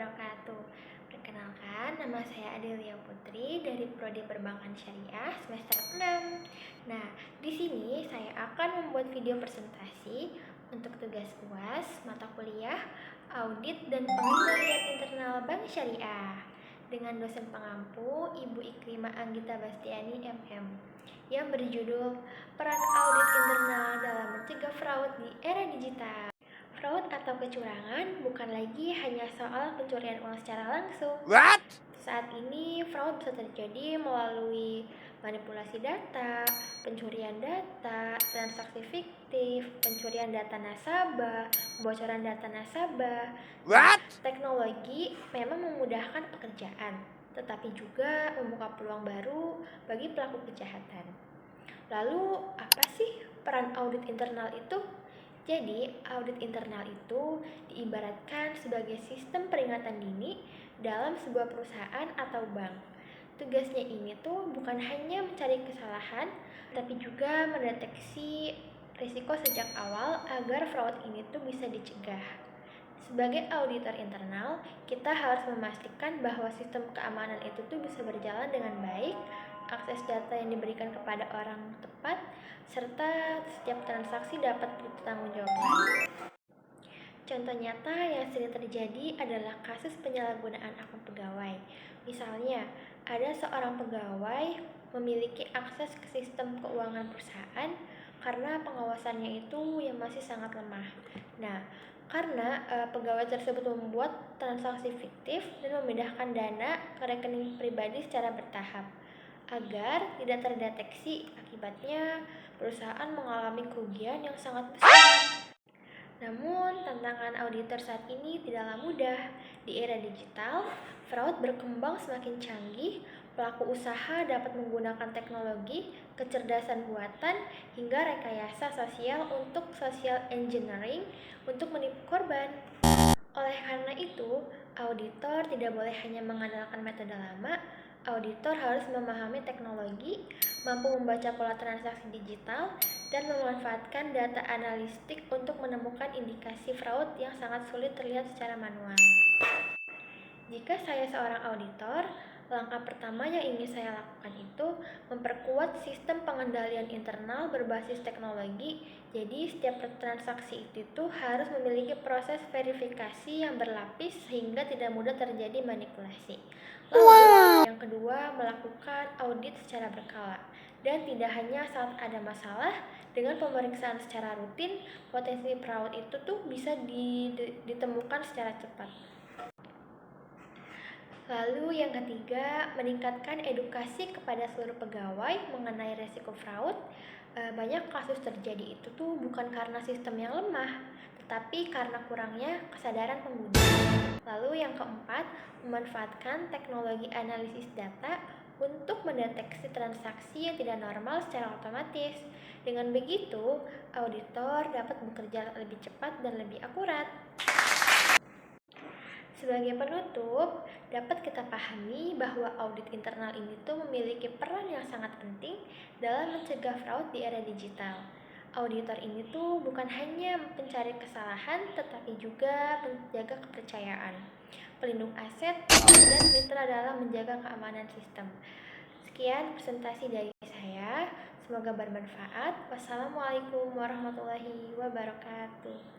wabarakatuh. Perkenalkan, nama saya Adelia Putri dari Prodi Perbankan Syariah semester 6. Nah, di sini saya akan membuat video presentasi untuk tugas UAS, mata kuliah, audit, dan pengendalian internal Bank Syariah dengan dosen pengampu Ibu Ikrimah Anggita Bastiani MM yang berjudul Peran Audit Internal dalam Mencegah Fraud di Era Digital. Fraud atau kecurangan bukan lagi hanya soal pencurian uang secara langsung. What? Saat ini fraud bisa terjadi melalui manipulasi data, pencurian data, transaksi fiktif, pencurian data nasabah, kebocoran data nasabah. What? Teknologi memang memudahkan pekerjaan, tetapi juga membuka peluang baru bagi pelaku kejahatan. Lalu, apa sih peran audit internal itu? Jadi, audit internal itu diibaratkan sebagai sistem peringatan dini dalam sebuah perusahaan atau bank. Tugasnya ini tuh bukan hanya mencari kesalahan, tapi juga mendeteksi risiko sejak awal agar fraud ini tuh bisa dicegah. Sebagai auditor internal, kita harus memastikan bahwa sistem keamanan itu tuh bisa berjalan dengan baik, akses data yang diberikan kepada orang tepat, serta setiap transaksi dapat dipertanggungjawabkan. Contoh nyata yang sering terjadi adalah kasus penyalahgunaan akun pegawai. Misalnya, ada seorang pegawai memiliki akses ke sistem keuangan perusahaan karena pengawasannya itu yang masih sangat lemah. Nah, karena pegawai tersebut membuat transaksi fiktif dan memindahkan dana ke rekening pribadi secara bertahap. Agar tidak terdeteksi, akibatnya perusahaan mengalami kerugian yang sangat besar. Namun, tantangan auditor saat ini tidaklah mudah. Di era digital, fraud berkembang semakin canggih, pelaku usaha dapat menggunakan teknologi, kecerdasan buatan, hingga rekayasa sosial untuk social engineering untuk menipu korban. Oleh karena itu, auditor tidak boleh hanya mengandalkan metode lama. Auditor harus memahami teknologi, mampu membaca pola transaksi digital, dan memanfaatkan data analitik untuk menemukan indikasi fraud yang sangat sulit terlihat secara manual. Jika saya seorang auditor, langkah pertama yang ingin saya lakukan itu memperkuat sistem pengendalian internal berbasis teknologi. Jadi setiap transaksi itu harus memiliki proses verifikasi yang berlapis sehingga tidak mudah terjadi manipulasi. Lalu yang kedua, melakukan audit secara berkala. Dan tidak hanya saat ada masalah, dengan pemeriksaan secara rutin, potensi fraud itu tuh bisa ditemukan secara cepat. Lalu yang ketiga, meningkatkan edukasi kepada seluruh pegawai mengenai resiko fraud. Banyak kasus terjadi itu tuh bukan karena sistem yang lemah, tetapi karena kurangnya kesadaran pengguna. Lalu yang keempat, memanfaatkan teknologi analisis data untuk mendeteksi transaksi yang tidak normal secara otomatis. Dengan begitu, auditor dapat bekerja lebih cepat dan lebih akurat. Sebagai penutup, dapat kita pahami bahwa audit internal ini tuh memiliki peran yang sangat penting dalam mencegah fraud di era digital. Auditor ini tuh bukan hanya pencari kesalahan, tetapi juga penjaga kepercayaan, pelindung aset, dan mitra dalam menjaga keamanan sistem. Sekian presentasi dari saya, semoga bermanfaat. Wassalamualaikum warahmatullahi wabarakatuh.